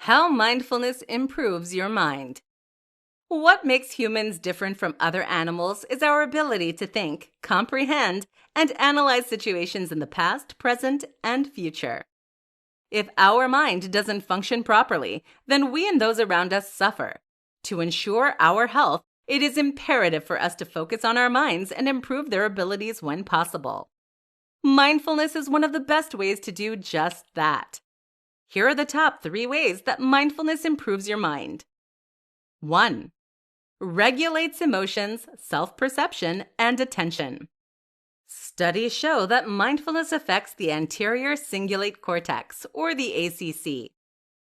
How mindfulness improves your mind. What makes humans different from other animals is our ability to think, comprehend, and analyze situations in the past, present, and future. If our mind doesn't function properly, then we and those around us suffer. To ensure our health, it is imperative for us to focus on our minds and improve their abilities when possible. Mindfulness is one of the best ways to do just that. Here are the top 3 ways that mindfulness improves your mind. 1. Regulates emotions, self-perception, and attention. Studies show that mindfulness affects the anterior cingulate cortex, or the ACC.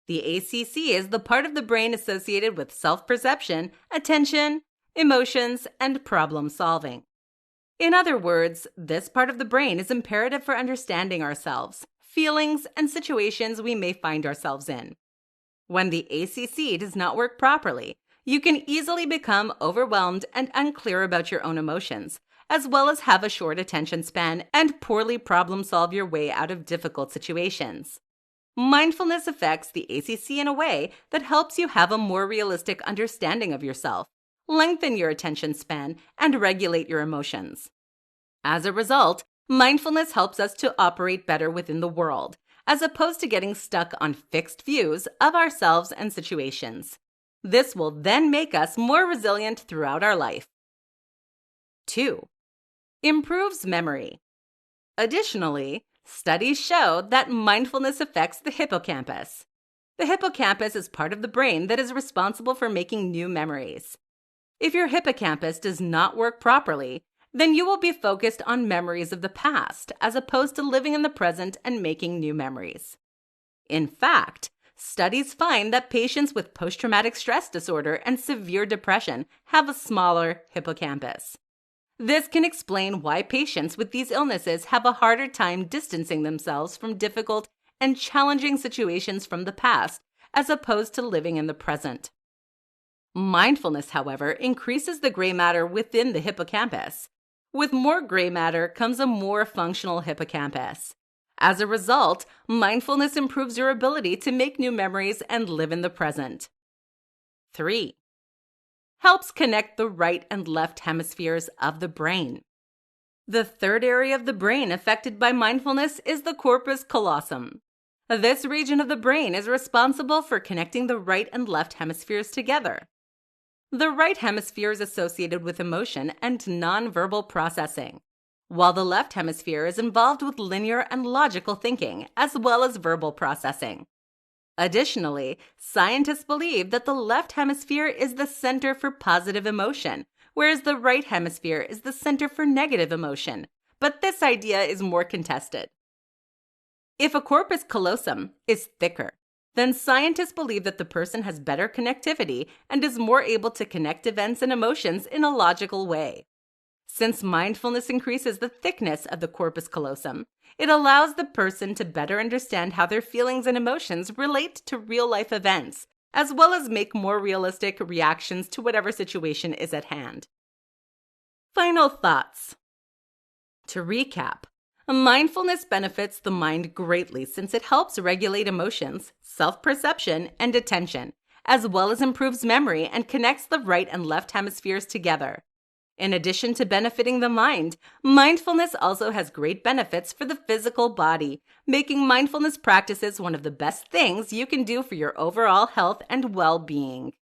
The ACC is the part of the brain associated with self-perception, attention, emotions, and problem-solving. In other words, this part of the brain is imperative for understanding ourselves, feelings, and situations we may find ourselves in. When the ACC does not work properly, you can easily become overwhelmed and unclear about your own emotions, as well as have a short attention span and poorly problem-solve your way out of difficult situations. Mindfulness affects the ACC in a way that helps you have a more realistic understanding of yourself, lengthen your attention span, and regulate your emotions. As a result, mindfulness helps us to operate better within the world, as opposed to getting stuck on fixed views of ourselves and situations. This will then make us more resilient throughout our life. 2. Improves memory. Additionally, studies show that mindfulness affects the hippocampus. The hippocampus is part of the brain that is responsible for making new memories. If your hippocampus does not work properly, then you will be focused on memories of the past as opposed to living in the present and making new memories. In fact, studies find that patients with post-traumatic stress disorder and severe depression have a smaller hippocampus. This can explain why patients with these illnesses have a harder time distancing themselves from difficult and challenging situations from the past as opposed to living in the present. Mindfulness, however, increases the gray matter within the hippocampus. With more gray matter comes a more functional hippocampus. As a result, mindfulness improves your ability to make new memories and live in the present. 3. Helps connect the right and left hemispheres of the brain. The third area of the brain affected by mindfulness is the corpus callosum. This region of the brain is responsible for connecting the right and left hemispheres together. The right hemisphere is associated with emotion and nonverbal processing, while the left hemisphere is involved with linear and logical thinking, as well as verbal processing. Additionally, scientists believe that the left hemisphere is the center for positive emotion, whereas the right hemisphere is the center for negative emotion, but this idea is more contested. If a corpus callosum is thicker, then scientists believe that the person has better connectivity and is more able to connect events and emotions in a logical way. Since mindfulness increases the thickness of the corpus callosum, it allows the person to better understand how their feelings and emotions relate to real-life events, as well as make more realistic reactions to whatever situation is at hand. Final thoughts. To recap, mindfulness benefits the mind greatly since it helps regulate emotions, self-perception, and attention, as well as improves memory and connects the right and left hemispheres together. In addition to benefiting the mind, mindfulness also has great benefits for the physical body, making mindfulness practices one of the best things you can do for your overall health and well-being.